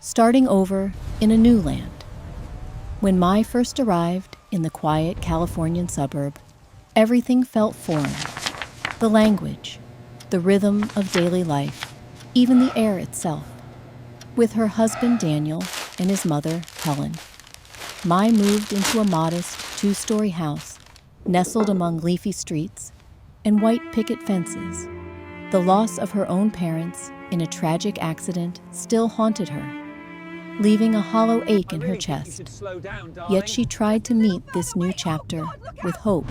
starting over in a new land. When Mai first arrived in the quiet Californian suburb, everything felt foreign. The language, the rhythm of daily life, even the air itself. With her husband Daniel and his mother Helen, Mai moved into a modest two-story house, nestled among leafy streets and white picket fences. The loss of her own parents in a tragic accident still haunted her, leaving a hollow ache in her chest. Yet she tried to meet this new chapter with hope.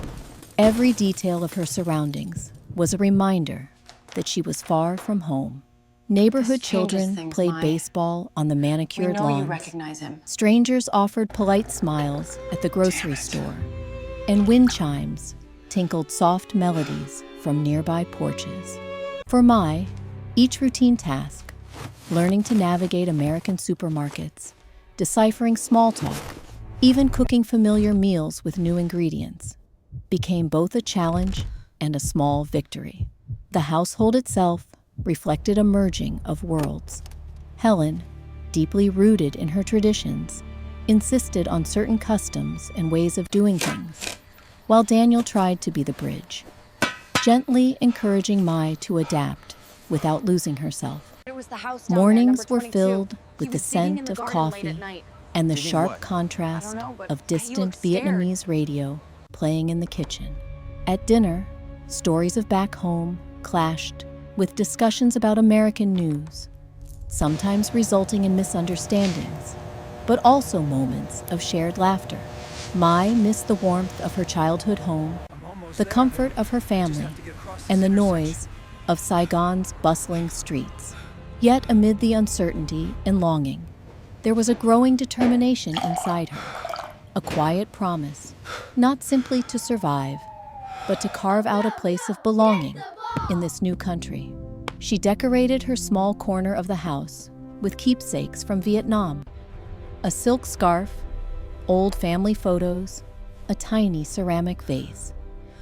Every detail of her surroundings was a reminder that she was far from home. Neighborhood children played baseball on the manicured lawns. You recognize him. Strangers offered polite smiles at the grocery store, and wind chimes tinkled soft melodies from nearby porches. For Mai, each routine task, learning to navigate American supermarkets, deciphering small talk, even cooking familiar meals with new ingredients, became both a challenge and a small victory. The household itself reflected a merging of worlds. Helen, deeply rooted in her traditions, insisted on certain customs and ways of doing things, while Daniel tried to be the bridge, gently encouraging Mai to adapt without losing herself. Mornings were filled with the scent of coffee and the sharp contrast of distant Vietnamese radio playing in the kitchen. At dinner, stories of back home clashed with discussions about American news, sometimes resulting in misunderstandings, but also moments of shared laughter. Mai missed the warmth of her childhood home, the comfort of her family, and the noise of Saigon's bustling streets. Yet amid the uncertainty and longing, there was a growing determination inside her, a quiet promise, not simply to survive, but to carve out a place of belonging in this new country. She decorated her small corner of the house with keepsakes from Vietnam, a silk scarf, old family photos, a tiny ceramic vase.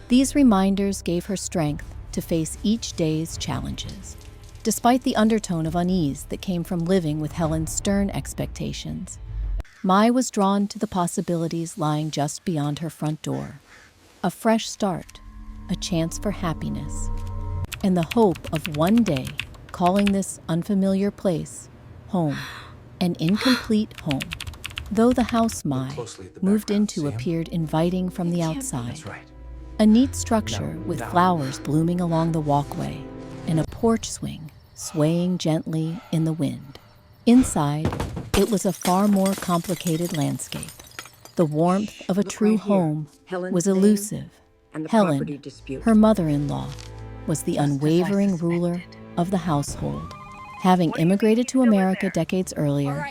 These reminders gave her strength to face each day's challenges. Despite the undertone of unease that came from living with Helen's stern expectations, Mai was drawn to the possibilities lying just beyond her front door. A fresh start, a chance for happiness, and the hope of one day calling this unfamiliar place home, an incomplete home. Though the house Mai moved into appeared inviting from the outside, a neat structure with flowers blooming along the walkway and a porch swing swaying gently in the wind. Inside, it was a far more complicated landscape. The warmth of a true home was elusive. Helen, her mother-in-law, was the unwavering ruler of the household. Having immigrated to America decades earlier,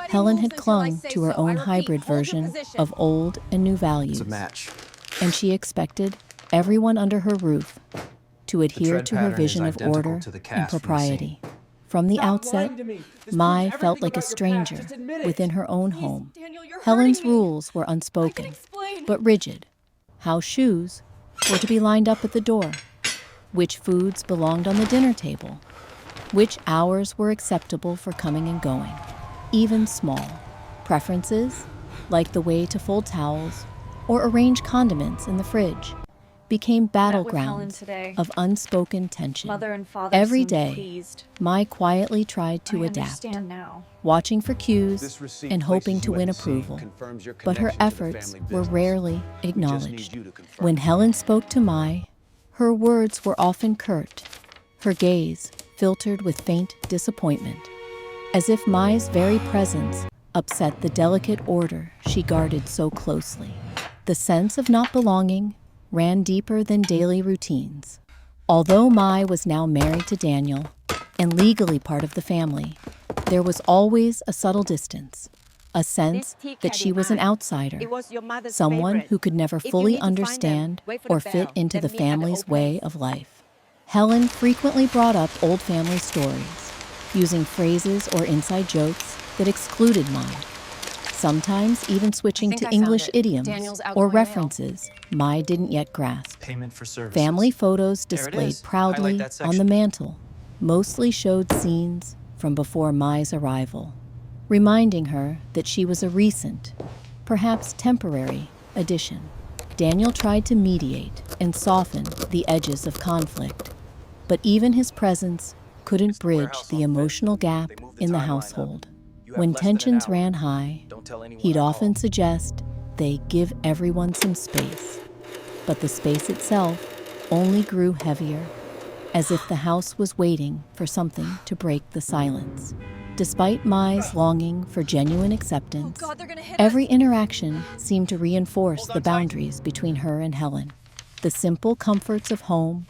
Helen had clung to her own hybrid version of old and new values. And she expected everyone under her roof to adhere to her vision of order and propriety. From the outset, Mai felt like a stranger within her own home. Helen's rules were unspoken, but rigid. How shoes were to be lined up at the door, which foods belonged on the dinner table, which hours were acceptable for coming and going. Even small preferences, like the way to fold towels or arrange condiments in the fridge, became battlegrounds of unspoken tension. Every day, Mai quietly tried to adapt, watching for cues and hoping to win approval, but her efforts were rarely acknowledged. When Helen spoke to Mai, her words were often curt, her gaze filtered with faint disappointment, as if Mai's very presence upset the delicate order she guarded so closely. The sense of not belonging ran deeper than daily routines. Although Mai was now married to Daniel and legally part of the family, there was always a subtle distance, a sense that she was an outsider, someone who could never fully understand or fit into the family's way of life. Helen frequently brought up old family stories, using phrases or inside jokes that excluded Mai, sometimes even switching to English idioms or references Mai didn't yet grasp. Family photos displayed proudly on the mantle mostly showed scenes from before Mai's arrival. reminding her that she was a recent, perhaps temporary, addition. Daniel tried to mediate and soften the edges of conflict, but even his presence couldn't bridge the emotional gap in the household. When tensions ran high, he'd often suggest they give everyone some space. But the space itself only grew heavier, as if the house was waiting for something to break the silence. Despite Mai's longing for genuine acceptance, every interaction seemed to reinforce the boundaries between her and Helen. The simple comforts of home,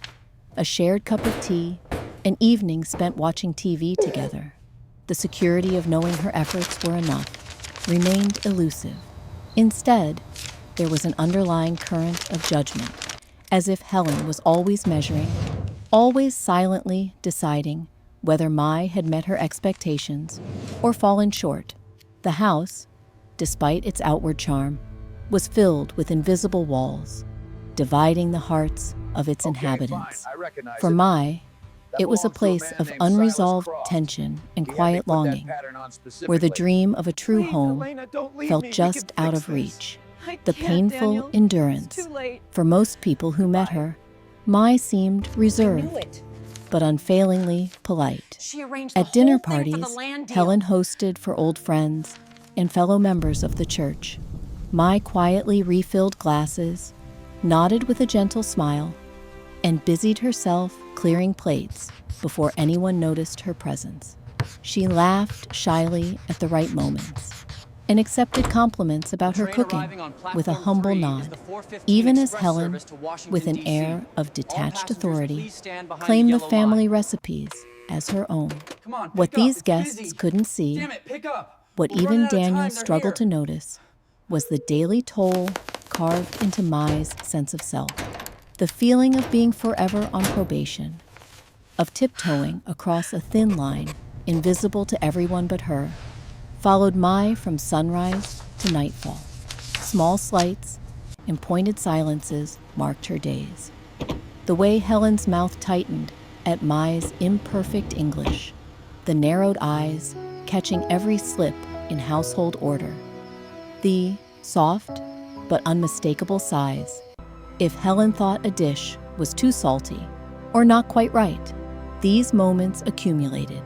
a shared cup of tea, an evening spent watching TV together, the security of knowing her efforts were enough, remained elusive. Instead, there was an underlying current of judgment, as if Helen was always measuring, always silently deciding whether Mai had met her expectations or fallen short. The house, despite its outward charm, was filled with invisible walls, dividing the hearts of its inhabitants. For Mai, it was a place of unresolved tension and quiet longing, where the dream of a true home felt just out of reach. The painful endurance. For most people who met her, Mai seemed reserved, but unfailingly polite. At dinner parties, Helen hosted for old friends and fellow members of the church. Mai quietly refilled glasses, nodded with a gentle smile, and busied herself clearing plates before anyone noticed her presence. She laughed shyly at the right moments and accepted compliments about her cooking with a humble nod, even as Helen, with an air of detached authority, claimed the family recipes as her own. What these guests couldn't see, what even Daniel struggled to notice, was the daily toll carved into Mai's sense of self. The feeling of being forever on probation, of tiptoeing across a thin line, invisible to everyone but her, followed Mai from sunrise to nightfall. Small slights and pointed silences marked her days. The way Helen's mouth tightened at Mai's imperfect English, the narrowed eyes catching every slip in household order, the soft but unmistakable sighs if Helen thought a dish was too salty or not quite right. These moments accumulated,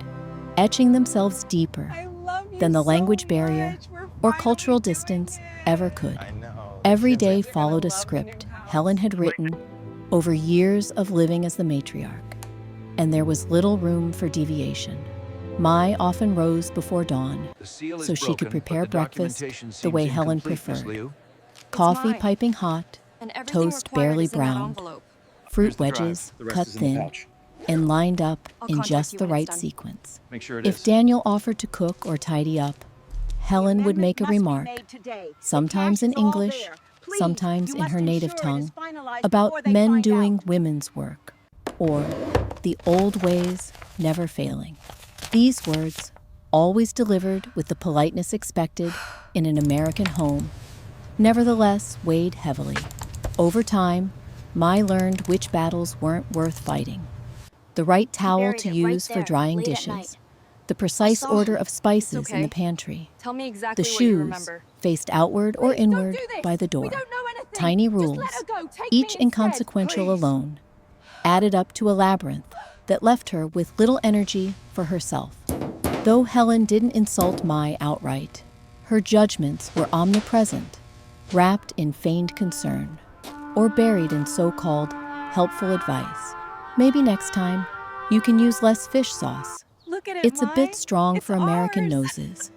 etching themselves deeper than the language barrier or cultural distance ever could. Every day followed a script Helen had written over years of living as the matriarch, and there was little room for deviation. Mai often rose before dawn so she could prepare breakfast the way Helen preferred. Coffee piping hot, toast barely browned, fruit wedges cut thin, and lined up in just the right sequence. If Daniel offered to cook or tidy up, Helen would make a remark, sometimes in English, sometimes in her native tongue, about men doing women's work, or the old ways never failing. These words, always delivered with the politeness expected in an American home, nevertheless weighed heavily. Over time, Mai learned which battles weren't worth fighting. The right towel to use for drying dishes, the precise order of spices in the pantry, the shoes faced outward or inward by the door. Tiny rules, each inconsequential alone, added up to a labyrinth that left her with little energy for herself. Though Helen didn't insult Mai outright, her judgments were omnipresent, wrapped in feigned concern, or buried in so-called helpful advice. Maybe next time, you can use less fish sauce. It's a bit strong for American noses,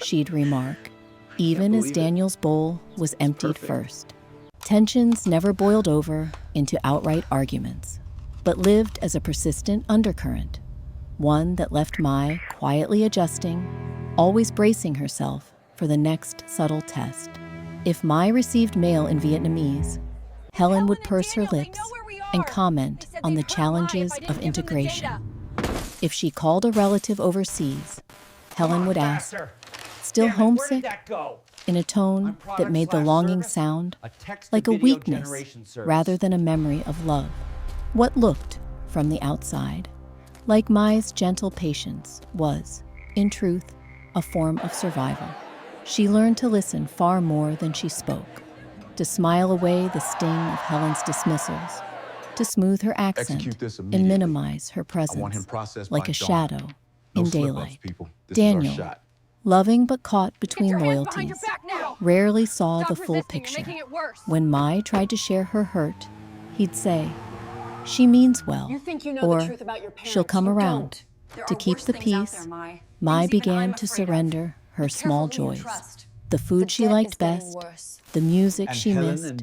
she'd remark, even as Daniel's bowl was emptied first. Tensions never boiled over into outright arguments, but lived as a persistent undercurrent, one that left Mai quietly adjusting, always bracing herself for the next subtle test. If Mai received mail in Vietnamese, Helen would purse her lips and comment on the challenges of integration. If she called a relative overseas, Helen would ask, "Still homesick?" in a tone that made the longing sound like a weakness rather than a memory of love. What looked, from the outside, like Mai's gentle patience was, in truth, a form of survival. She learned to listen far more than she spoke, to smile away the sting of Helen's dismissals, to smooth her accent and minimize her presence, like a shadow in daylight. Daniel, loving but caught between loyalties, rarely saw the full picture. When Mai tried to share her hurt, he'd say, "She means well," or "She'll come around." To keep the peace, Mai began to surrender her small joys, the food she liked best, the music she missed,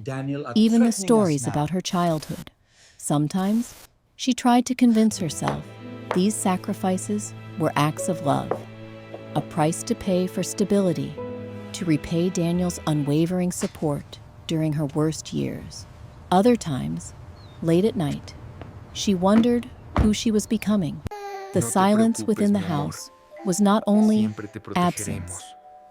even the stories about her childhood. Sometimes, she tried to convince herself these sacrifices were acts of love, a price to pay for stability, to repay Daniel's unwavering support during her worst years. Other times, late at night, she wondered who she was becoming. The silence within the house was not only absence,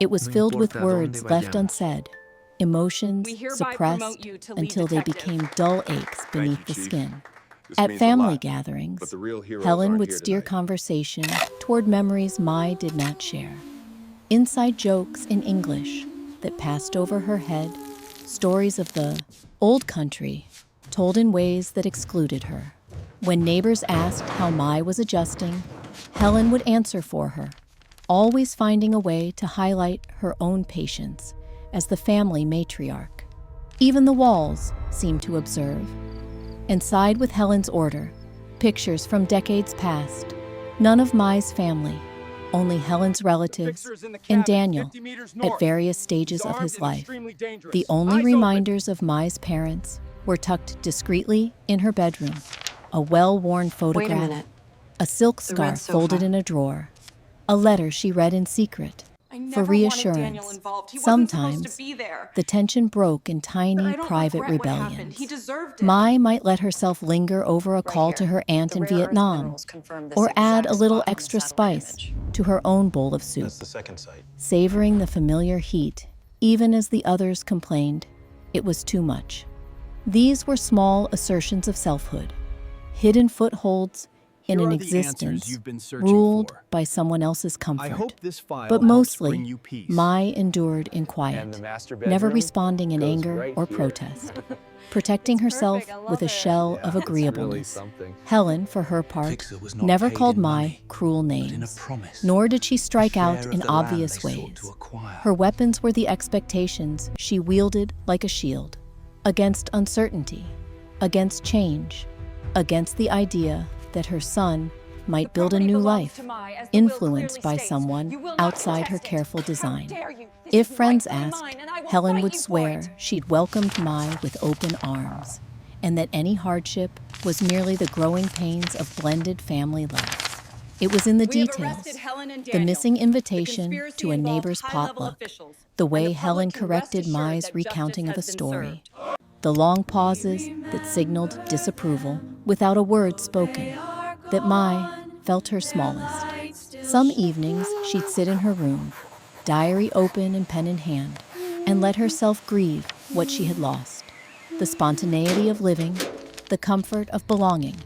it was filled with words left unsaid, emotions suppressed until they became dull aches beneath the skin. At family gatherings, Helen would steer conversation toward memories Mai did not share. Inside jokes in English that passed over her head, stories of the old country told in ways that excluded her. When neighbors asked how Mai was adjusting, Helen would answer for her, always finding a way to highlight her own patience as the family matriarch. Even the walls seemed to observe and side with Helen's order. Pictures from decades past, none of Mai's family, only Helen's relatives and Daniel at various stages of his life. The only reminders of Mai's parents were tucked discreetly in her bedroom, a well-worn photograph, a silk scarf folded in a drawer, a letter she read in secret. For reassurance, sometimes the tension broke in tiny private rebellions. Mai might let herself linger over a call to her aunt in Vietnam, or add a little extra spice to her own bowl of soup, savoring the familiar heat, even as the others complained it was too much. These were small assertions of selfhood, hidden footholds in an existence ruled by someone else's comfort. But mostly, Mai endured in quiet, never responding in anger or protest, protecting herself with a shell of agreeableness. Helen, for her part, never called Mai cruel names, nor did she strike out in obvious ways. Her weapons were the expectations she wielded like a shield, against uncertainty, against change, against the idea that her son might build a new life, influenced by someone outside her careful design. If friends asked, Helen would swear she'd welcomed Mai with open arms, and that any hardship was merely the growing pains of blended family life. It was in the details, the missing invitation to a neighbor's potluck, the way Helen corrected Mai's recounting of a story, the long pauses that signaled disapproval without a word spoken, that Mai felt her smallest. Some evenings she'd sit in her room, diary open and pen in hand, and let herself grieve what she had lost. The spontaneity of living, the comfort of belonging,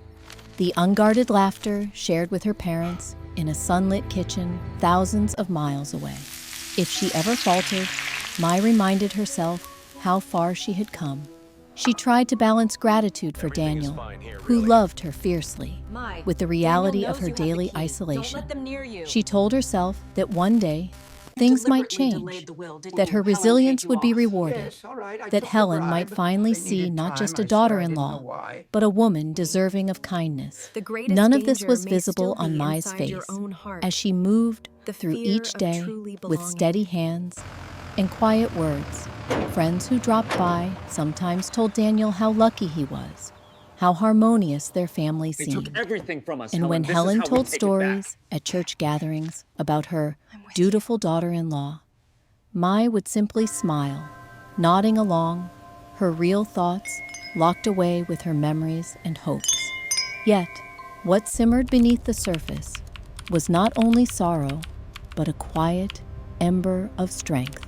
the unguarded laughter shared with her parents in a sunlit kitchen thousands of miles away. If she ever faltered, Mai reminded herself how far she had come. She tried to balance gratitude for Daniel, who loved her fiercely, with the reality of her daily isolation. She told herself that one day, things might change, that her resilience would be rewarded, that Helen might finally see not just a daughter-in-law, but a woman deserving of kindness. None of this was visible on Mai's face as she moved through each day with steady hands and quiet words. Friends who dropped by sometimes told Daniel how lucky he was, how harmonious their family seemed. And when Helen told stories at church gatherings about her dutiful daughter-in-law, Mai would simply smile, nodding along, her real thoughts locked away with her memories and hopes. Yet, what simmered beneath the surface was not only sorrow, but a quiet ember of strength,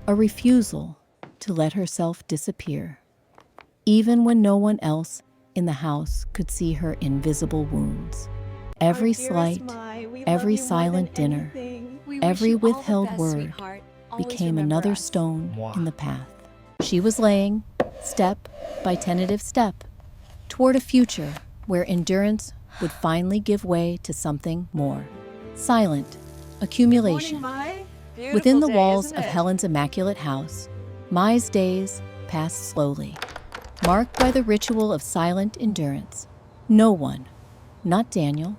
a refusal to let herself disappear, even when no one else in the house could see her invisible wounds. Every slight, every silent dinner, every withheld word became another stone in the path. She was laying, step by tentative step, toward a future where endurance would finally give way to something more. Silent accumulation. Within the walls of Helen's immaculate house, Mai's days passed slowly, marked by the ritual of silent endurance. No one, not Daniel,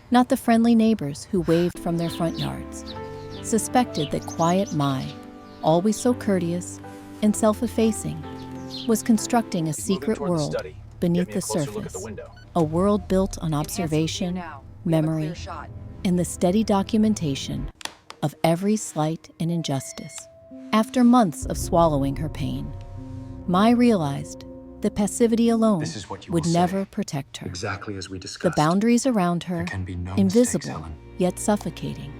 not the friendly neighbors who waved from their front yards, suspected that quiet Mai, always so courteous and self-effacing, was constructing a secret world beneath the surface, a world built on observation, memory, and the steady documentation of every slight and injustice. After months of swallowing her pain, Mai realized that passivity alone would never protect her. Exactly as we The discussed. boundaries around her, There can be no invisible mistakes, Helen. yet suffocating,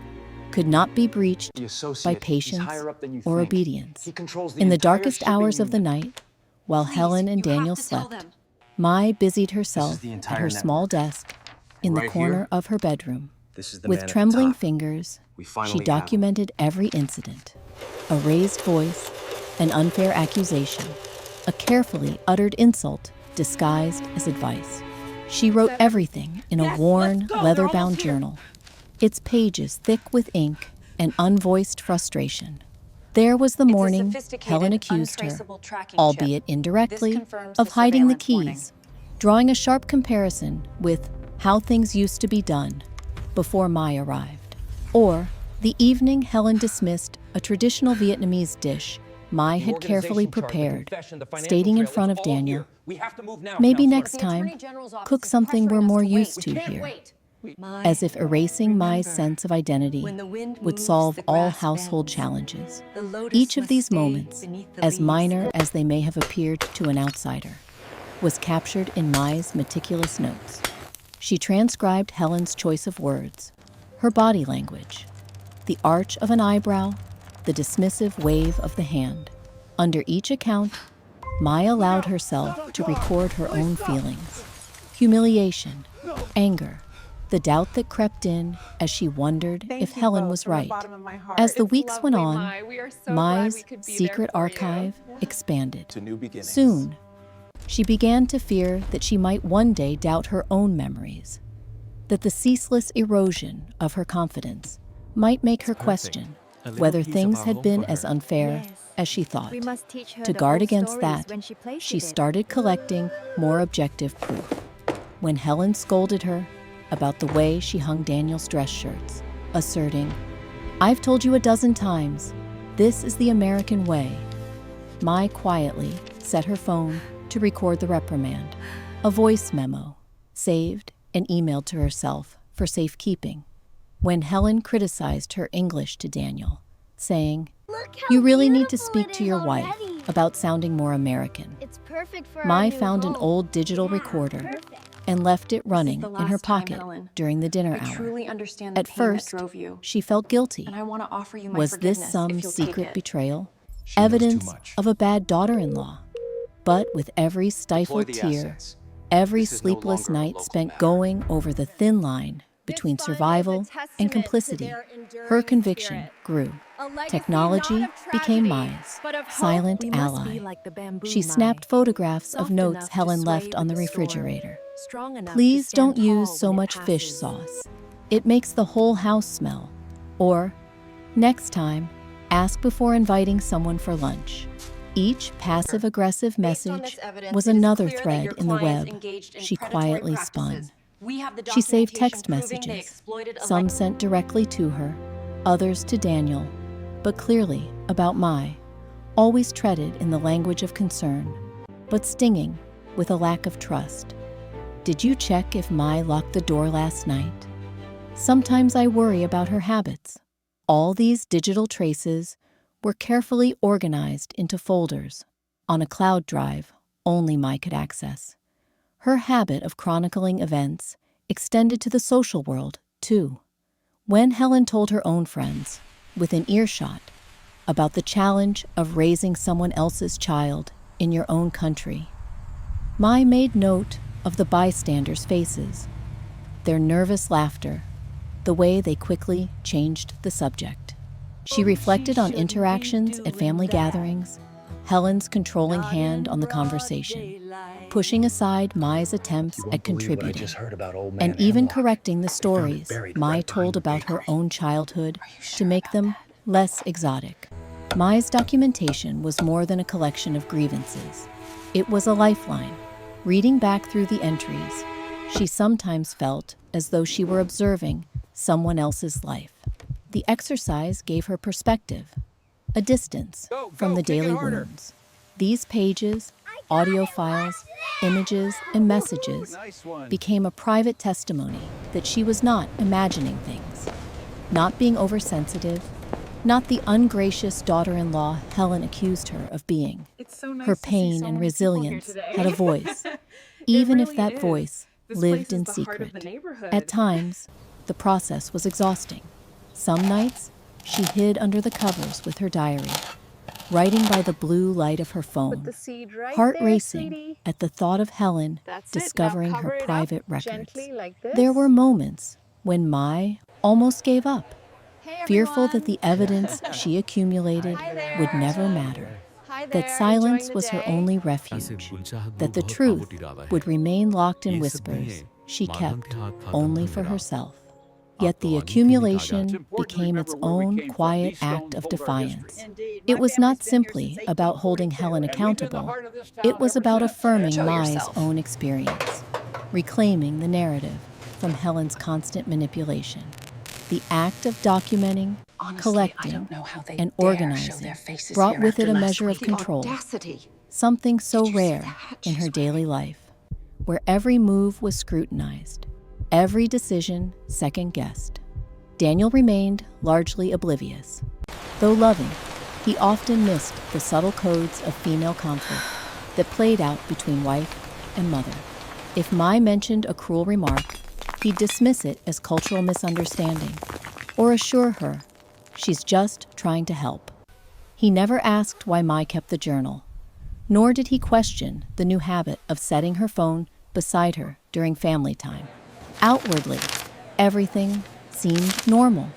could not be breached The associate, by he's patience higher up than you or think. obedience. He controls the In the entire darkest shipping hours of the union. night, while Helen and Daniel slept, Mai busied herself the at entire her small network. desk in the Right corner here, of her bedroom. This is the With man at the trembling top. fingers, We she finally have him. documented every incident, a raised voice, an unfair accusation, a carefully uttered insult disguised as advice. She wrote everything in a worn, leather-bound journal, its pages thick with ink and unvoiced frustration. There was the morning Helen accused her, albeit indirectly, of hiding the keys, drawing a sharp comparison with how things used to be done before Mai arrived. Or the evening Helen dismissed a traditional Vietnamese dish Mai had carefully prepared, stating in front of Daniel, "Maybe next time, cook something we're more used to here." As if erasing Mai's sense of identity would solve all household challenges. Each of these moments, as minor as they may have appeared to an outsider, was captured in Mai's meticulous notes. She transcribed Helen's choice of words, her body language, the arch of an eyebrow, the dismissive wave of the hand. Under each account, Mai allowed herself to record her own feelings: humiliation, anger, the doubt that crept in as she wondered if Helen was right. As the weeks went on, Mai's secret archive expanded. Soon, she began to fear that she might one day doubt her own memories, that the ceaseless erosion of her confidence might make her question whether things had been as unfair as she thought. To guard against that, she started collecting more objective proof. When Helen scolded her about the way she hung Daniel's dress shirts, asserting, "I've told you a dozen times, this is the American way," Mai quietly set her phone to record the reprimand, a voice memo, saved and emailed to herself for safekeeping. When Helen criticized her English to Daniel, saying, "You really need to speak to your wife about sounding more American," Mai found an old digital recorder and left it running in her pocket during the dinner hour. At first, she felt guilty. Was this some secret betrayal? Evidence of a bad daughter-in-law? But with every stifled tear, every sleepless night spent going over the thin line between survival and complicity, her conviction grew. Technology became Mai's silent ally. She snapped photographs of notes Helen left on the refrigerator. "Please don't use so much fish sauce. It makes the whole house smell." Or, "Next time, ask before inviting someone for lunch." Each passive-aggressive message was another thread in the web she quietly spun. She saved text messages, some sent directly to her, others to Daniel, but clearly about Mai, always treaded in the language of concern, but stinging with a lack of trust. "Did you check if Mai locked the door last night? Sometimes I worry about her habits." All these digital traces were carefully organized into folders on a cloud drive only Mai could access. Her habit of chronicling events extended to the social world, too. When Helen told her own friends, within earshot, about the challenge of raising someone else's child in your own country, Mai made note of the bystanders' faces, their nervous laughter, the way they quickly changed the subject. She reflected on interactions at family gatherings, Helen's controlling hand on the conversation, pushing aside Mai's attempts at contributing, and even correcting the stories Mai told about her own childhood to make them less exotic. Mai's documentation was more than a collection of grievances. It was a lifeline. Reading back through the entries, she sometimes felt as though she were observing someone else's life. The exercise gave her perspective, a distance from the daily wounds. These pages, audio files, images, and messages became a private testimony that she was not imagining things, not being oversensitive, not the ungracious daughter-in-law Helen accused her of being. Her pain and resilience had a voice, even if that voice lived in secret. At times, the process was exhausting. Some nights, she hid under the covers with her diary, writing by the blue light of her phone, heart racing at the thought of Helen discovering her private records. There were moments when Mai almost gave up, fearful that the evidence she accumulated would never matter, that silence was her only refuge, that the truth would remain locked in whispers she kept only for herself. Yet the accumulation became its own quiet act of defiance. It was not simply about holding Helen accountable. It was about affirming Mai's own experience, reclaiming the narrative from Helen's constant manipulation. The act of documenting, collecting, and organizing brought with it a measure of control, something so rare in her daily life, where every move was scrutinized, every decision second-guessed. Daniel remained largely oblivious. Though loving, he often missed the subtle codes of female conflict that played out between wife and mother. If Mai mentioned a cruel remark, he'd dismiss it as cultural misunderstanding or assure her she's just trying to help. He never asked why Mai kept the journal, nor did he question the new habit of setting her phone beside her during family time. Outwardly, everything seemed normal.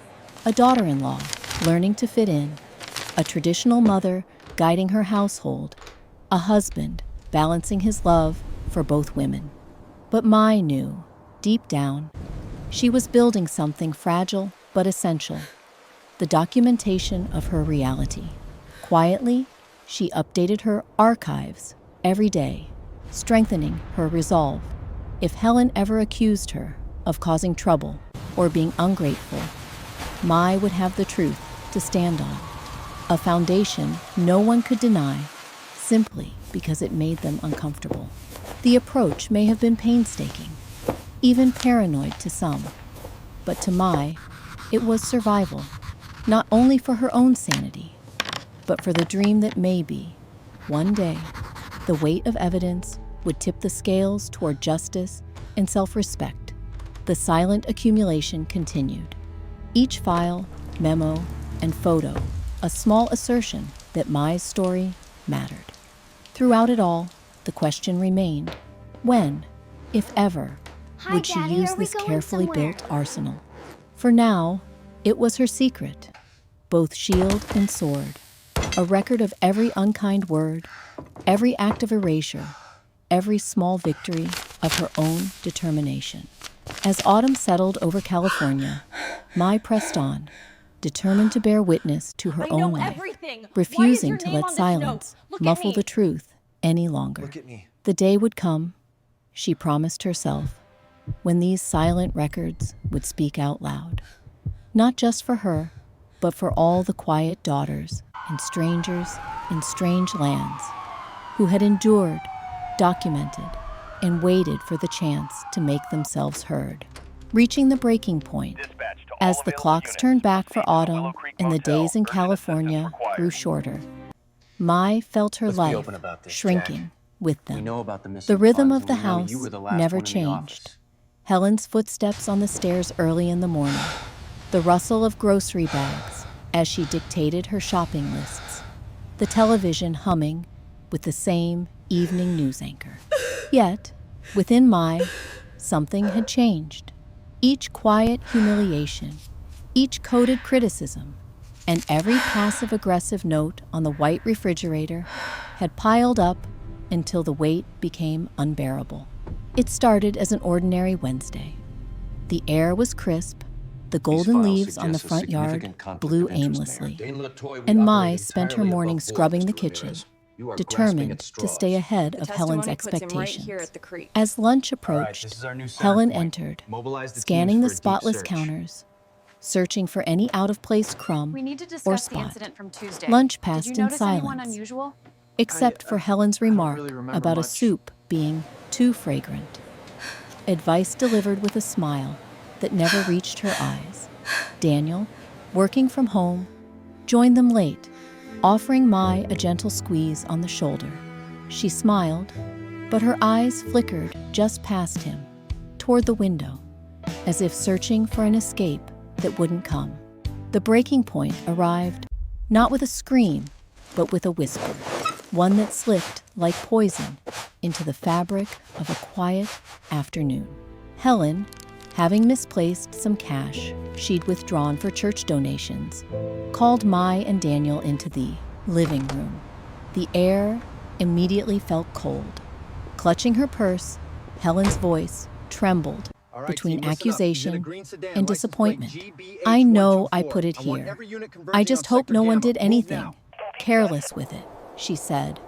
A daughter-in-law learning to fit in, a traditional mother guiding her household, a husband balancing his love for both women. But Mai knew, deep down, she was building something fragile but essential, the documentation of her reality. Quietly, she updated her archives every day, strengthening her resolve. If Helen ever accused her of causing trouble or being ungrateful, Mai would have the truth to stand on, a foundation no one could deny simply because it made them uncomfortable. The approach may have been painstaking, even paranoid to some, but to Mai, it was survival, not only for her own sanity, but for the dream that maybe, one day, the weight of evidence would tip the scales toward justice and self-respect. The silent accumulation continued. Each file, memo, and photo, a small assertion that Mai's story mattered. Throughout it all, the question remained, when, if ever, would she use this carefully built arsenal? For now, it was her secret, both shield and sword, a record of every unkind word, every act of erasure, every small victory of her own determination. As autumn settled over California, Mai pressed on, determined to bear witness to her own life, refusing to let silence muffle the truth any longer. The day would come, she promised herself, when these silent records would speak out loud, not just for her, but for all the quiet daughters and strangers in strange lands who had endured, documented, and waited for the chance to make themselves heard. Reaching the breaking point, as the clocks turned back for autumn and the days in California grew shorter, Mai felt her life shrinking with them. The rhythm of the house never changed. Helen's footsteps on the stairs early in the morning, the rustle of grocery bags as she dictated her shopping lists, the television humming with the same evening news anchor. Yet, within Mai, something had changed. Each quiet humiliation, each coded criticism, and every passive-aggressive note on the white refrigerator had piled up until the weight became unbearable. It started as an ordinary Wednesday. The air was crisp, the golden leaves on the front yard blew aimlessly, and Mai spent her morning scrubbing the kitchen, determined to stay ahead of Helen's expectations. As lunch approached, Helen entered, scanning the spotless counters, searching for any out-of-place crumb or spot. Lunch passed in silence, except for Helen's remark about a soup being too fragrant. Advice delivered with a smile that never reached her eyes. Daniel, working from home, joined them late, offering Mai a gentle squeeze on the shoulder. She smiled, but her eyes flickered just past him, toward the window, as if searching for an escape that wouldn't come. The breaking point arrived, not with a scream, but with a whisper, one that slipped like poison into the fabric of a quiet afternoon. Helen, having misplaced some cash she'd withdrawn for church donations, called Mai and Daniel into the living room. The air immediately felt cold. Clutching her purse, Helen's voice trembled between accusation and disappointment. I know I put it here. I just hope no one did anything careless with it, she said,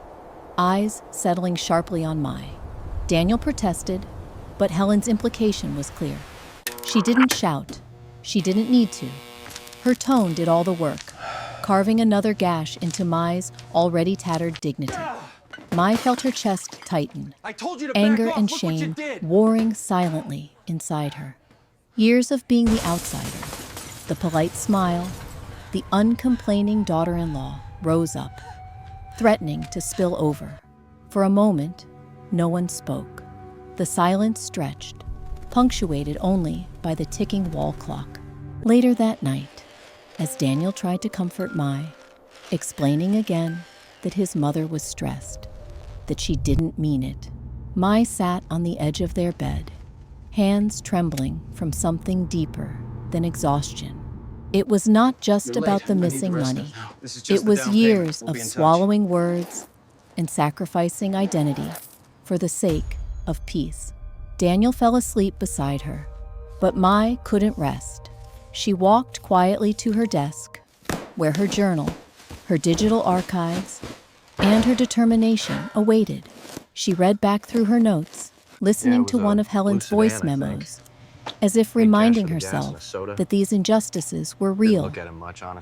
eyes settling sharply on Mai. Daniel protested, but Helen's implication was clear. She didn't shout. She didn't need to. Her tone did all the work, carving another gash into Mai's already tattered dignity. Mai felt her chest tighten, anger and shame warring silently inside her. Years of being the outsider, the polite smile, the uncomplaining daughter-in-law rose up, threatening to spill over. For a moment, no one spoke. The silence stretched, punctuated only by the ticking wall clock. Later that night, as Daniel tried to comfort Mai, explaining again that his mother was stressed, that she didn't mean it, Mai sat on the edge of their bed, hands trembling from something deeper than exhaustion. It was not just about the missing money. It was years of swallowing words and sacrificing identity for the sake of peace. Daniel fell asleep beside her, but Mai couldn't rest. She walked quietly to her desk, where her journal, her digital archives, and her determination awaited. She read back through her notes, listening to one of Helen's voice memos, as if reminding herself that these injustices were real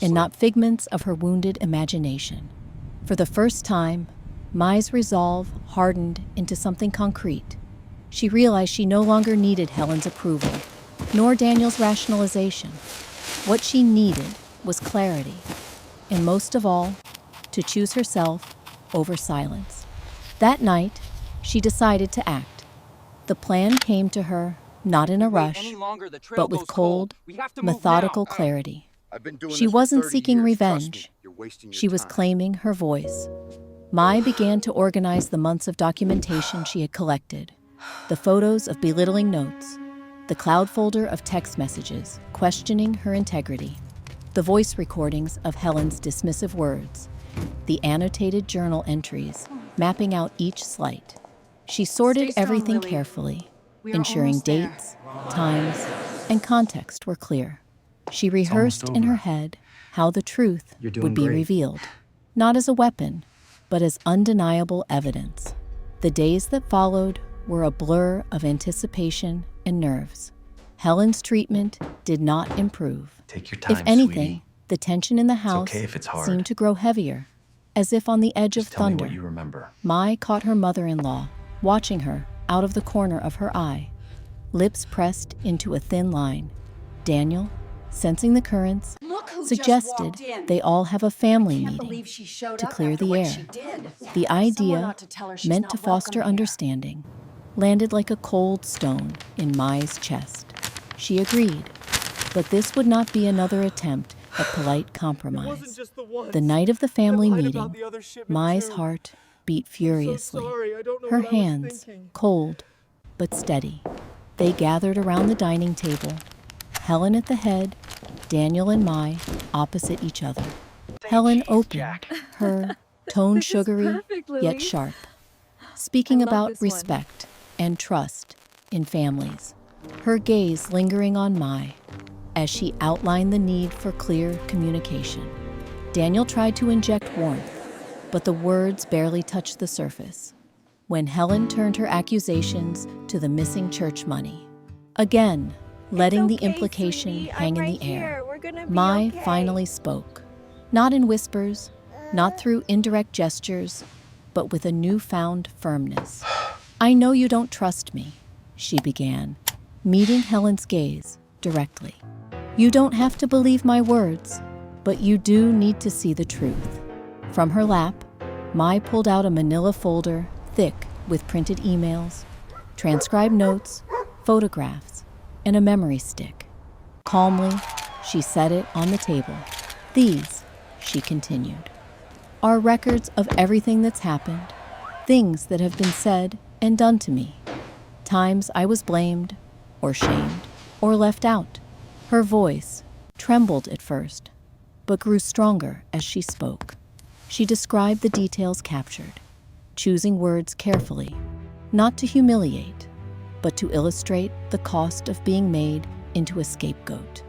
and not figments of her wounded imagination. For the first time, Mai's resolve hardened into something concrete. She realized she no longer needed Helen's approval, nor Daniel's rationalization. What she needed was clarity, and most of all, to choose herself over silence. That night, she decided to act. The plan came to her not in a rush, but with cold, methodical clarity. She wasn't seeking revenge. She was claiming her voice. Mai began to organize the months of documentation she had collected, the photos of belittling notes, the cloud folder of text messages questioning her integrity, the voice recordings of Helen's dismissive words, the annotated journal entries mapping out each slight. She sorted everything carefully, ensuring dates, times, and context were clear. She rehearsed in her head how the truth would be revealed, not as a weapon, but as undeniable evidence. The days that followed were a blur of anticipation and nerves. Helen's treatment did not improve. Take your time, if anything, sweetie. the tension in the house okay if it's hard. seemed to grow heavier, as if on the edge Just of tell me thunder. what you remember. Mai caught her mother-in-law, watching her out of the corner of her eye, lips pressed into a thin line. Daniel, sensing the currents, suggested they all have a family meeting to clear the air. The idea, meant to foster understanding, landed like a cold stone in Mai's chest. She agreed, but this would not be another attempt at polite compromise. The night of the family meeting, Mai's heart beat furiously, her hands cold but steady. They gathered around the dining table, Helen at the head, Daniel and Mai opposite each other. Helen opened, her tone sugary yet sharp, speaking about respect and trust in families, her gaze lingering on Mai as she outlined the need for clear communication. Daniel tried to inject warmth, but the words barely touched the surface when Helen turned her accusations to the missing church money. Again, letting the implication hang in the air, Mai finally spoke, not in whispers, not through indirect gestures, but with a newfound firmness. "I know you don't trust me," she began, meeting Helen's gaze directly. "You don't have to believe my words, but you do need to see the truth." From her lap, Mai pulled out a manila folder thick with printed emails, transcribed notes, photographs, and a memory stick. Calmly, she set it on the table. "These," she continued, "are records of everything that's happened, things that have been said and done to me, times I was blamed or shamed or left out." Her voice trembled at first, but grew stronger as she spoke. She described the details captured, choosing words carefully, not to humiliate, but to illustrate the cost of being made into a scapegoat.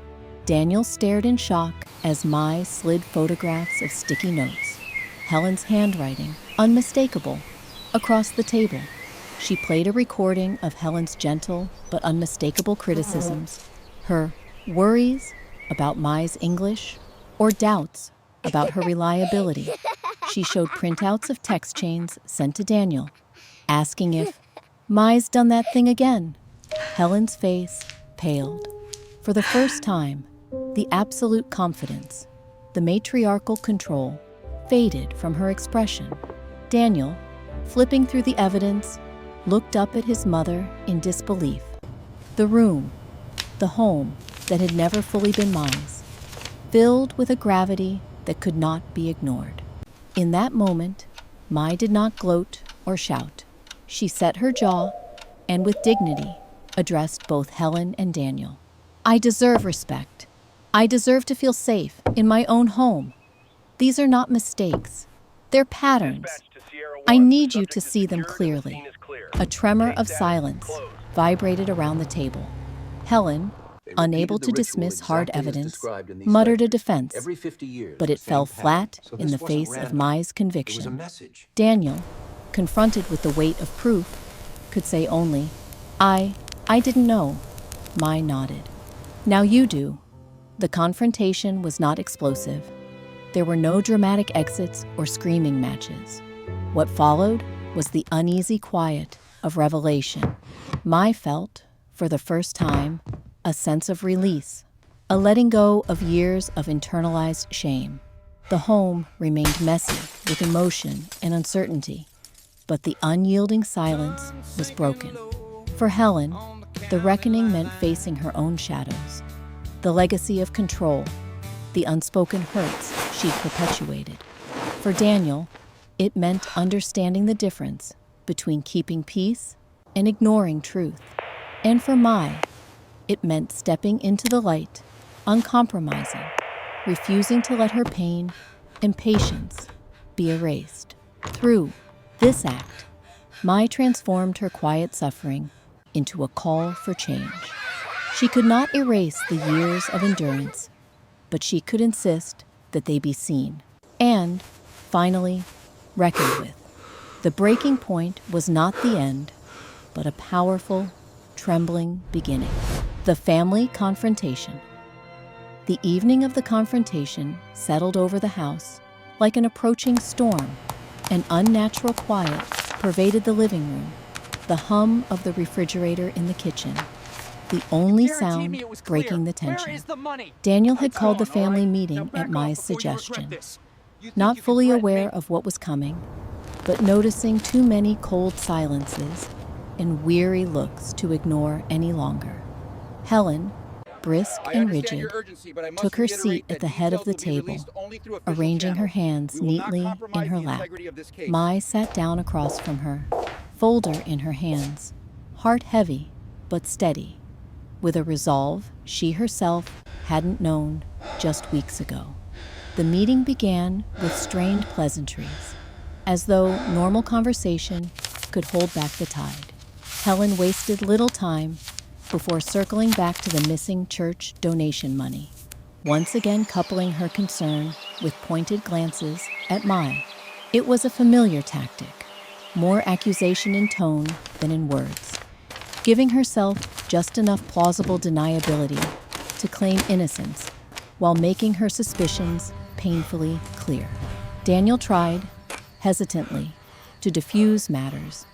Daniel stared in shock as Mai slid photographs of sticky notes, Helen's handwriting unmistakable, across the table. She played a recording of Helen's gentle but unmistakable criticisms, her worries about Mai's English, or doubts about her reliability. She showed printouts of text chains sent to Daniel, asking if Mai's done that thing again. Helen's face paled. For the first time, the absolute confidence, the matriarchal control, faded from her expression. Daniel, flipping through the evidence, looked up at his mother in disbelief. The room, the home that had never fully been Mai's, filled with a gravity that could not be ignored. In that moment, Mai did not gloat or shout. She set her jaw and with dignity addressed both Helen and Daniel. "I deserve respect. I deserve to feel safe in my own home. These are not mistakes. They're patterns. I need you to see them clearly." A tremor of silence vibrated around the table. Helen, unable to dismiss hard evidence, muttered a defense, but it fell flat in the face of Mai's conviction. Daniel, confronted with the weight of proof, could say only, I didn't know." Mai nodded. "Now you do." The confrontation was not explosive. There were no dramatic exits or screaming matches. What followed was the uneasy quiet of revelation. Mai felt, for the first time, a sense of release, a letting go of years of internalized shame. The home remained messy with emotion and uncertainty, but the unyielding silence was broken. For Helen, the reckoning meant facing her own shadows, the legacy of control, the unspoken hurts she'd perpetuated. For Daniel, it meant understanding the difference between keeping peace and ignoring truth. And for Mai, it meant stepping into the light, uncompromising, refusing to let her pain and patience be erased. Through this act, Mai transformed her quiet suffering into a call for change. She could not erase the years of endurance, but she could insist that they be seen and, finally, reckoned with. The breaking point was not the end, but a powerful, trembling beginning. The family confrontation. The evening of the confrontation settled over the house like an approaching storm. An unnatural quiet pervaded the living room, the hum of the refrigerator in the kitchen, the only sound breaking the tension. Daniel had called the family meeting at Mai's suggestion, not fully aware of what was coming, but noticing too many cold silences and weary looks to ignore any longer. Helen, brisk and rigid, took her seat at the head of the table, arranging her hands neatly in her lap. Mai sat down across from her, folder in her hands, heart heavy but steady. with a resolve she herself hadn't known just weeks ago. The meeting began with strained pleasantries, as though normal conversation could hold back the tide. Helen wasted little time before circling back to the missing church donation money, once again coupling her concern with pointed glances at Mai. It was a familiar tactic, more accusation in tone than in words, giving herself just enough plausible deniability to claim innocence while making her suspicions painfully clear. Daniel tried, hesitantly, to diffuse matters,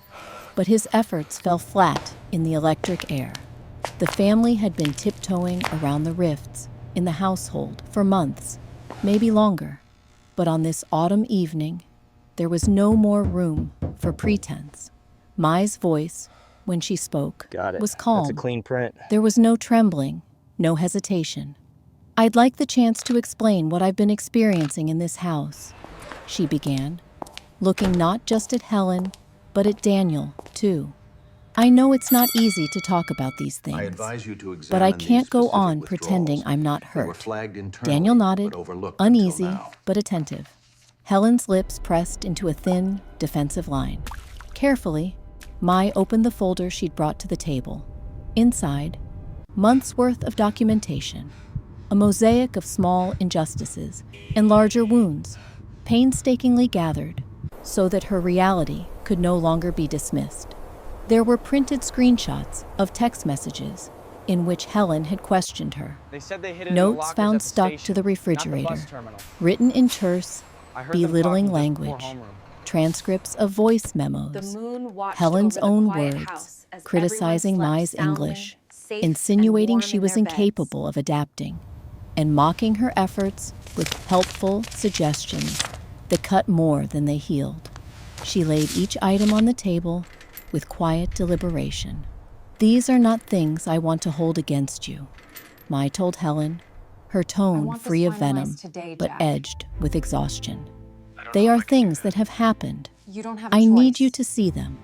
but his efforts fell flat in the electric air. The family had been tiptoeing around the rifts in the household for months, maybe longer, but on this autumn evening, there was no more room for pretense. Mai's voice, when she spoke, was calm. That's a clean print. There was no trembling, no hesitation. "I'd like the chance to explain what I've been experiencing in this house," she began, looking not just at Helen, but at Daniel, too. "I know it's not easy to talk about these things, I advise you to but I examine can't these go specific on pretending withdrawals. I'm not They were hurt." flagged internally, Daniel nodded, but overlooked until uneasy now. but attentive. Helen's lips pressed into a thin, defensive line. Carefully, Mai opened the folder she'd brought to the table. Inside, months' worth of documentation, a mosaic of small injustices and larger wounds, painstakingly gathered so that her reality could no longer be dismissed. There were printed screenshots of text messages in which Helen had questioned her. They said they hid it in the Notes lockers found at the stuck station, to the not the refrigerator, bus terminal. written in terse, I heard them belittling talking just before language, homeroom. transcripts of voice memos, The moon watched Helen's over the own quiet words, house as criticizing everyone Mai's slept soundly, English, safe insinuating and she warm was in their beds. incapable of adapting, and mocking her efforts with helpful suggestions that cut more than they healed. She laid each item on the table with quiet deliberation. "These are not things I want to hold against you," Mai told Helen, her tone free of venom, but edged with exhaustion. "They are things that have happened. You don't have a I need choice. you to see them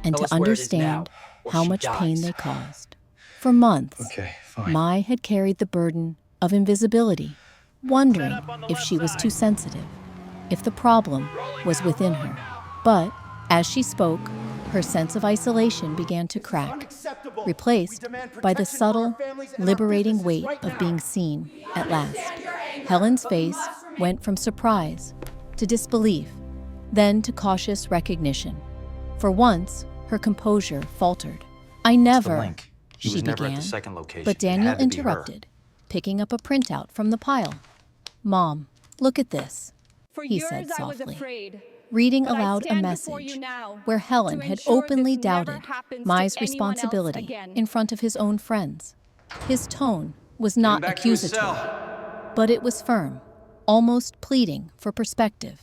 and Tell to us where it is now, understand or how she much pain dies." they caused." For months, Okay, fine. Mai had carried the burden of invisibility, wondering if she was too sensitive, if the problem was within her. But as she spoke, her sense of isolation began to crack, replaced by the subtle, liberating weight of being seen at last. Helen's face went from surprise to disbelief, then to cautious recognition. For once, her composure faltered. "I never," link. He she was never at began, the second location. but It Daniel had to be her. interrupted, picking up a printout from the pile. "Mom, look at this," For he years said I was softly, afraid. reading But I aloud a stand before message you now where Helen to had ensure openly this never doubted happens to Mai's anyone else responsibility again. in front of his own friends. His tone was not accusatory, but it was firm, almost pleading for perspective.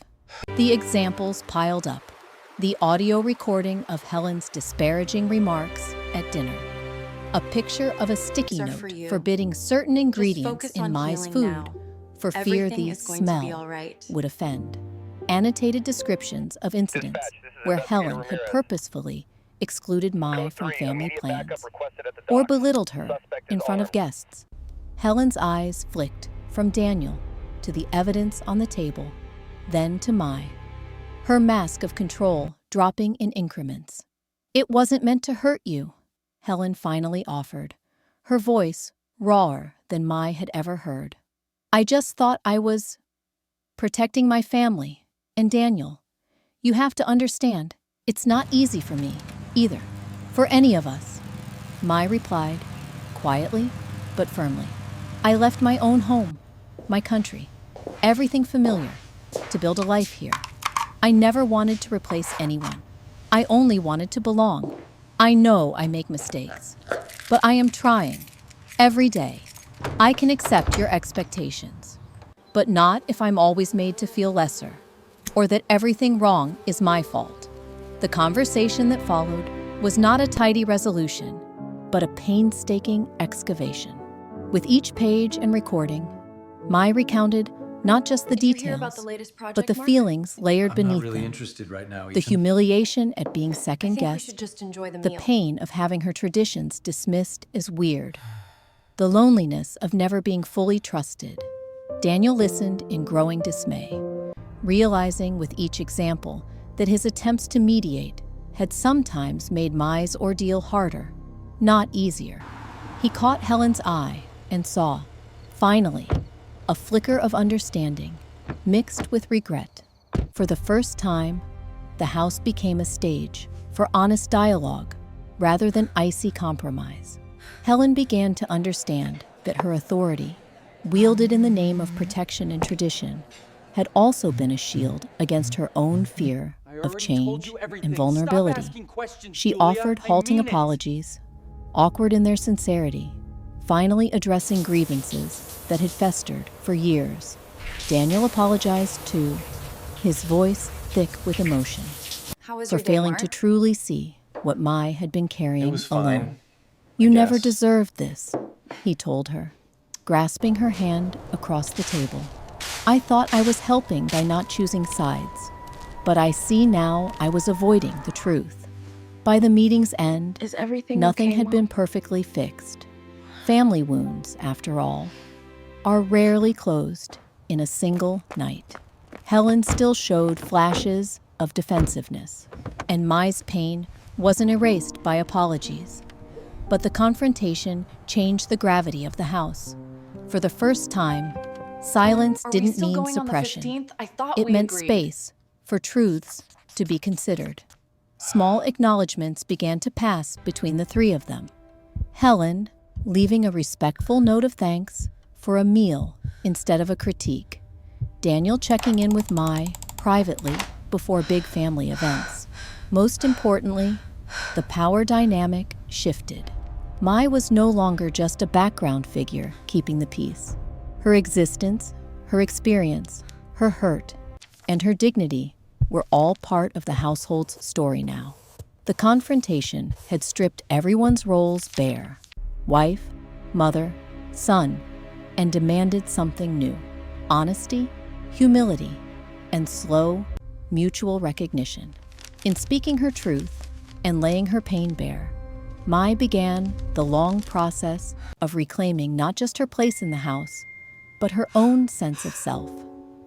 The examples piled up. The audio recording of Helen's disparaging remarks at dinner. A picture of a sticky These are note for you. forbidding certain Just ingredients focus in on Mai's healing food now. for fear Everything the is going to be smell all right. would offend. Annotated descriptions of incidents where Helen had purposefully excluded Mai from family plans or belittled her in front of guests. Helen's eyes flicked from Daniel to the evidence on the table, then to Mai, her mask of control dropping in increments. "It wasn't meant to hurt you," Helen finally offered, her voice rawer than Mai had ever heard. "I just thought I was protecting my family and Daniel. You have to understand, it's not easy for me, either. For any of us." Mai replied, quietly but firmly. "I left my own home, my country, everything familiar, to build a life here. I never wanted to replace anyone. I only wanted to belong. I know I make mistakes, but I am trying. Every day. I can accept your expectations, but not if I'm always made to feel lesser, or that everything wrong is my fault." The conversation that followed was not a tidy resolution, but a painstaking excavation. With each page and recording, Mai recounted not just the Did you hear about details, the latest project, but the Mark? feelings layered I'm beneath not really them. interested right now, The Ethan. humiliation at being I think we should second-guessed, just enjoy the the meal. pain of having her traditions dismissed as weird, the loneliness of never being fully trusted. Daniel listened in growing dismay, realizing with each example that his attempts to mediate had sometimes made Mai's ordeal harder, not easier. He caught Helen's eye and saw, finally, a flicker of understanding, mixed with regret. For the first time, the house became a stage for honest dialogue rather than icy compromise. Helen began to understand that her authority, wielded in the name of protection and tradition, had also been a shield against her own fear of change and vulnerability. She offered halting apologies, awkward in their sincerity, finally addressing grievances that had festered for years. Daniel apologized too, his voice thick with emotion, for failing to truly see what Mai had been carrying alone. "You never deserved this," he told her, grasping her hand across the table. "I thought I was helping by not choosing sides, but I see now I was avoiding the truth." By the meeting's end, Is everything nothing okay, had been Mom? perfectly fixed. Family wounds, after all, are rarely closed in a single night. Helen still showed flashes of defensiveness, and Mai's pain wasn't erased by apologies. But the confrontation changed the gravity of the house. For the first time, silence Are we didn't still mean going on the suppression. 15th? I thought It we meant agreed. space for truths to be considered. Small acknowledgments began to pass between the three of them. Helen, leaving a respectful note of thanks for a meal instead of a critique. Daniel checking in with Mai privately before big family events. Most importantly, the power dynamic shifted. Mai was no longer just a background figure keeping the peace. Her existence, her experience, her hurt, and her dignity were all part of the household's story now. The confrontation had stripped everyone's roles bare: wife, mother, son, and demanded something new: honesty, humility, and slow, mutual recognition. In speaking her truth and laying her pain bare, Mai began the long process of reclaiming not just her place in the house, but her own sense of self.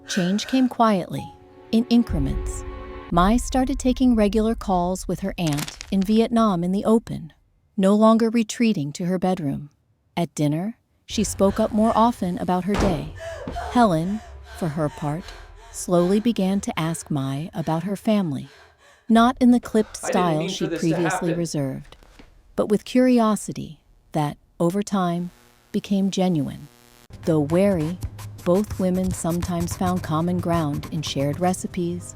Change came quietly, in increments. Mai started taking regular calls with her aunt in Vietnam in the open, no longer retreating to her bedroom. At dinner, she spoke up more often about her day. Helen, for her part, slowly began to ask Mai about her family, not in the clipped style she previously reserved, but with curiosity that, over time, became genuine. Though wary, both women sometimes found common ground in shared recipes,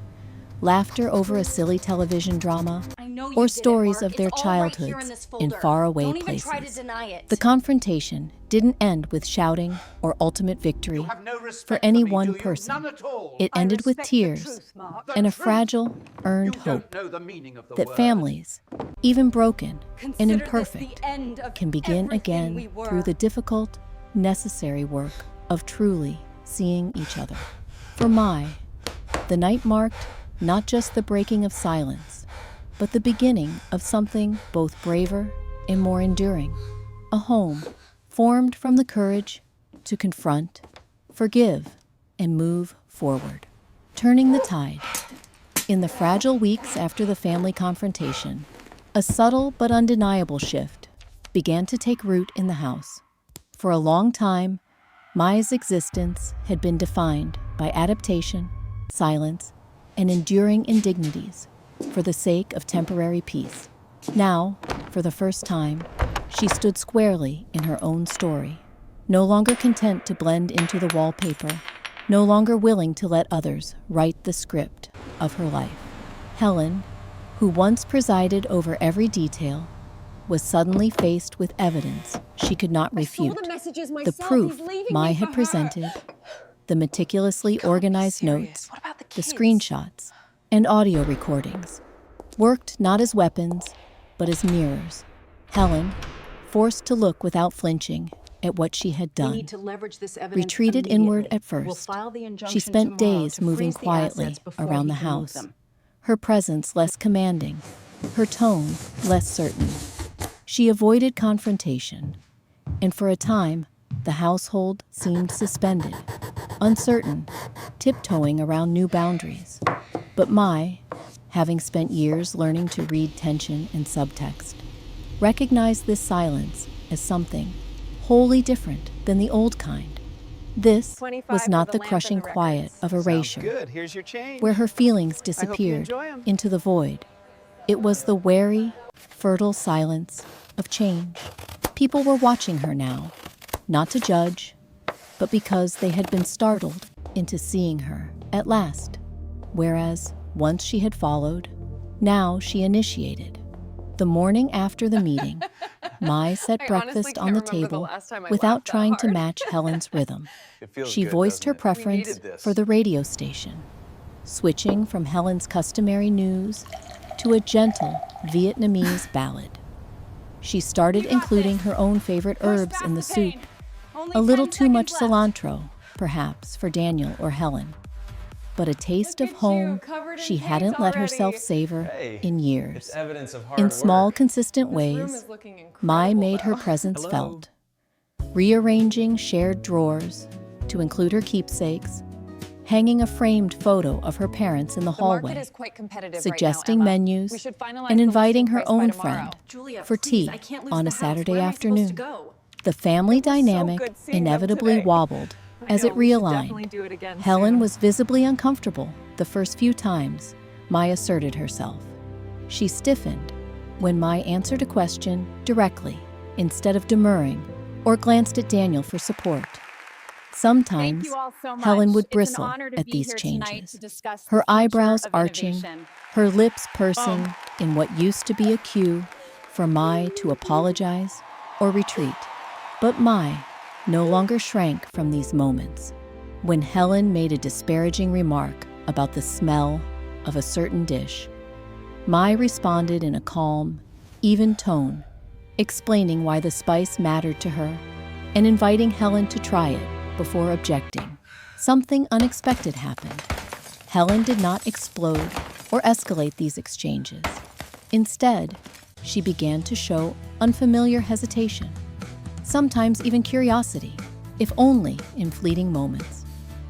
laughter over a silly television drama, or stories of their childhoods in faraway places. The confrontation didn't end with shouting or ultimate victory for any one person. It ended with tears and a fragile, earned hope that families, even broken and imperfect, can begin again through the difficult, necessary work of truly seeing each other. For Mai, the night marked not just the breaking of silence, but the beginning of something both braver and more enduring. A home formed from the courage to confront, forgive, and move forward. Turning the tide. In the fragile weeks after the family confrontation, a subtle but undeniable shift began to take root in the house. For a long time, Mai's existence had been defined by adaptation, silence, and enduring indignities for the sake of temporary peace. Now, for the first time, she stood squarely in her own story, no longer content to blend into the wallpaper, no longer willing to let others write the script of her life. Helen, who once presided over every detail, was suddenly faced with evidence she could not refute. The proof Mai had presented, the meticulously organized notes, the screenshots, and audio recordings, worked not as weapons, but as mirrors. Helen, forced to look without flinching at what she had done, retreated inward at first. She spent days moving quietly around the house, her presence less commanding, her tone less certain. She avoided confrontation, and for a time, the household seemed suspended, uncertain, tiptoeing around new boundaries. But Mai, having spent years learning to read tension and subtext, recognized this silence as something wholly different than the old kind. This was not the crushing quiet of erasure, Good. Here's your change. where her feelings I hope you disappeared enjoy 'em. into the void. It was the wary, fertile silence of change. People were watching her now, not to judge, but because they had been startled into seeing her at last. Whereas once she had followed, now she initiated. The morning after the meeting, Mai set breakfast on the table without trying to match Helen's rhythm. It feels She good, voiced doesn't her it? preference needed this. for the radio station, switching from Helen's customary news to a gentle Vietnamese ballad. She started including her own favorite herbs in the soup, a little too much cilantro, perhaps, for Daniel or Helen, but a taste of home she hadn't let herself savor in years. Evidence of hard In small, work. consistent ways, Mai made her presence felt, rearranging shared drawers to include her keepsakes, hanging a framed photo of her parents in the hallway, suggesting menus, and inviting her own friend for tea on a Saturday afternoon. The family dynamic inevitably wobbled as it realigned. Helen was visibly uncomfortable the first few times Mai asserted herself. She stiffened when Mai answered a question directly instead of demurring or glanced at Daniel for support. Sometimes, Helen would bristle at these changes, her eyebrows arching, her lips pursing in what used to be a cue for Mai to apologize or retreat. But Mai no longer shrank from these moments. When Helen made a disparaging remark about the smell of a certain dish, Mai responded in a calm, even tone, explaining why the spice mattered to her and inviting Helen to try it before objecting. Something unexpected happened. Helen did not explode or escalate these exchanges. Instead, she began to show unfamiliar hesitation, sometimes even curiosity, if only in fleeting moments.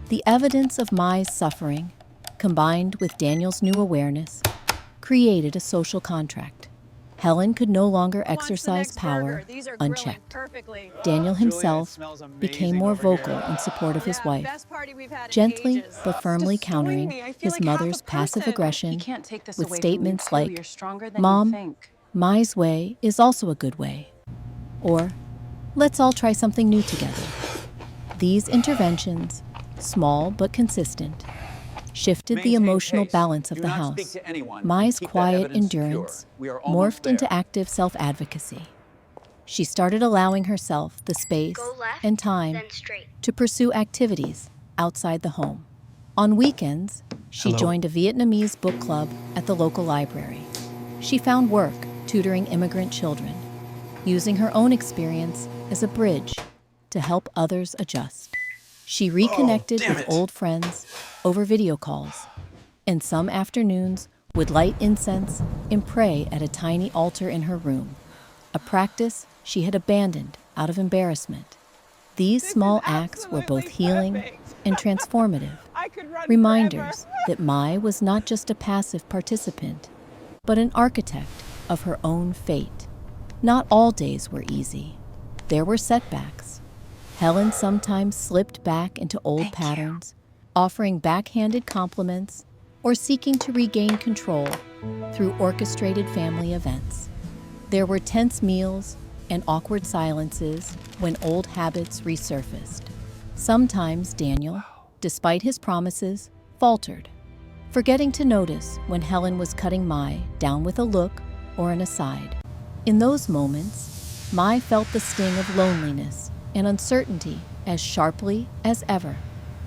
The evidence of Mai's suffering, combined with Daniel's new awareness, created a social contract. Helen could no longer exercise power unchecked. Daniel himself became more vocal in support of his wife, gently but firmly countering his mother's passive aggression with statements like, "Mom, Mai's way is also a good way," or "Let's all try something new together." These interventions, small but consistent, shifted the emotional balance of the house. Mai's quiet endurance morphed into active self-advocacy. She started allowing herself the space and time to pursue activities outside the home. On weekends, she joined a Vietnamese book club at the local library. She found work tutoring immigrant children, using her own experience as a bridge to help others adjust. She reconnected with old friends over video calls, and some afternoons would light incense and pray at a tiny altar in her room, a practice she had abandoned out of embarrassment. These small acts were both healing and transformative, reminders that Mai was not just a passive participant, but an architect of her own fate. Not all days were easy. There were setbacks. Helen sometimes slipped back into old patterns, offering backhanded compliments or seeking to regain control through orchestrated family events. There were tense meals and awkward silences when old habits resurfaced. Sometimes Daniel, despite his promises, faltered, forgetting to notice when Helen was cutting Mai down with a look or an aside. In those moments, Mai felt the sting of loneliness and uncertainty as sharply as ever.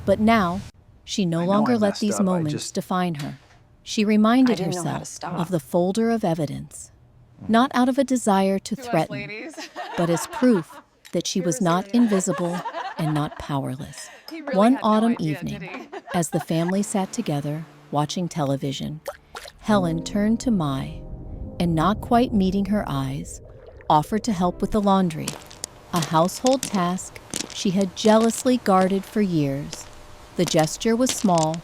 But now, she no longer let these moments define her. She reminded herself of the folder of evidence, not out of a desire to threaten, but as proof that she was not invisible and not powerless. One autumn evening, as the family sat together watching television, Helen turned to Mai and, not quite meeting her eyes, offered to help with the laundry. a household task she had jealously guarded for years. The gesture was small,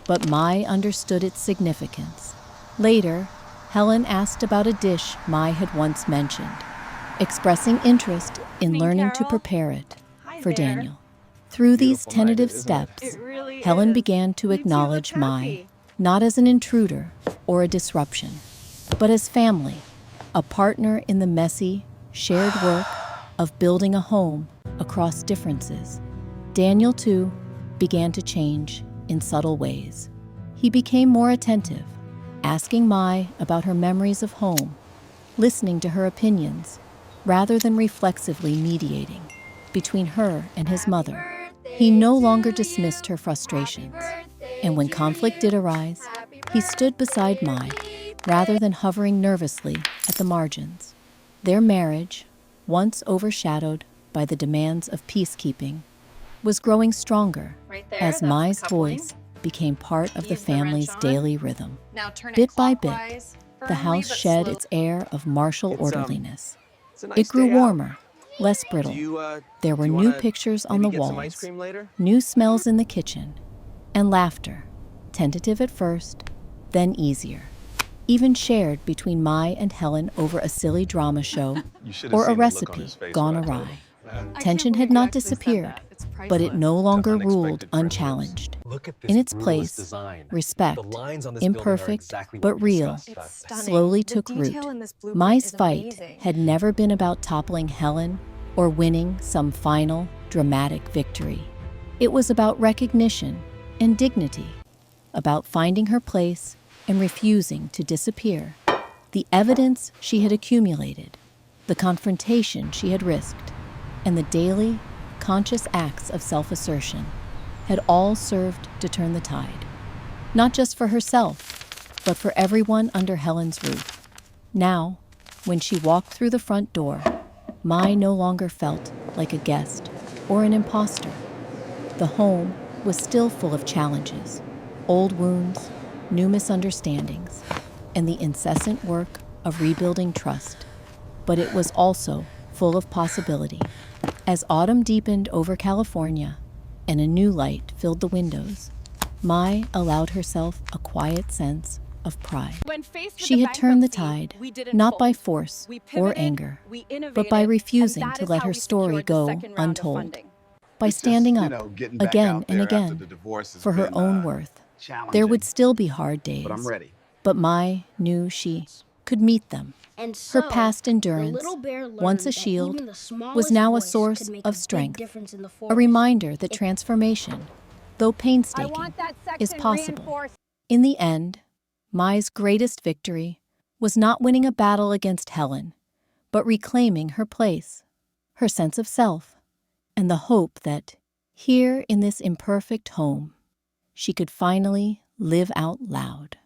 but Mai understood its significance. Later, Helen asked about a dish Mai had once mentioned, expressing interest in learning to prepare it for Daniel. Through these tentative steps, Helen began to acknowledge Mai not as an intruder or a disruption, but as family, a partner in the messy, shared work of building a home across differences. Daniel, too, began to change in subtle ways. He became more attentive, asking Mai about her memories of home, listening to her opinions, rather than reflexively mediating between her and his mother. He no longer dismissed her frustrations, and when conflict did arise, he stood beside Mai, rather than hovering nervously at the margins. Their marriage, once overshadowed by the demands of peacekeeping, was growing stronger as Mai's voice became part of the family's daily rhythm. Bit by bit, the house shed its air of martial orderliness. It grew warmer, less brittle. There were new pictures on the walls, new smells in the kitchen, and laughter, tentative at first, then easier, even shared between Mai and Helen over a silly drama show or a recipe gone awry. Tension had not disappeared, but it no longer ruled unchallenged. In its place, respect, imperfect but real, slowly took root. Mai's fight had never been about toppling Helen or winning some final, dramatic victory. It was about recognition and dignity, about finding her place and refusing to disappear. The evidence she had accumulated, the confrontation she had risked, and the daily, conscious acts of self-assertion had all served to turn the tide, not just for herself, but for everyone under Helen's roof. Now, when she walked through the front door, Mai no longer felt like a guest or an imposter. The home was still full of challenges, old wounds, new misunderstandings, and the incessant work of rebuilding trust. But it was also full of possibility. As autumn deepened over California and a new light filled the windows, Mai allowed herself a quiet sense of pride. She had turned the tide, not by force or anger, but by refusing to let her story go untold. By standing up again and again for her own worth. There would still be hard days, but Mai knew she could meet them. Her past endurance, once a shield, was now a source of strength, a reminder that transformation, though painstaking, is possible. In the end, Mai's greatest victory was not winning a battle against Helen, but reclaiming her place, her sense of self, and the hope that, here in this imperfect home, she could finally live out loud.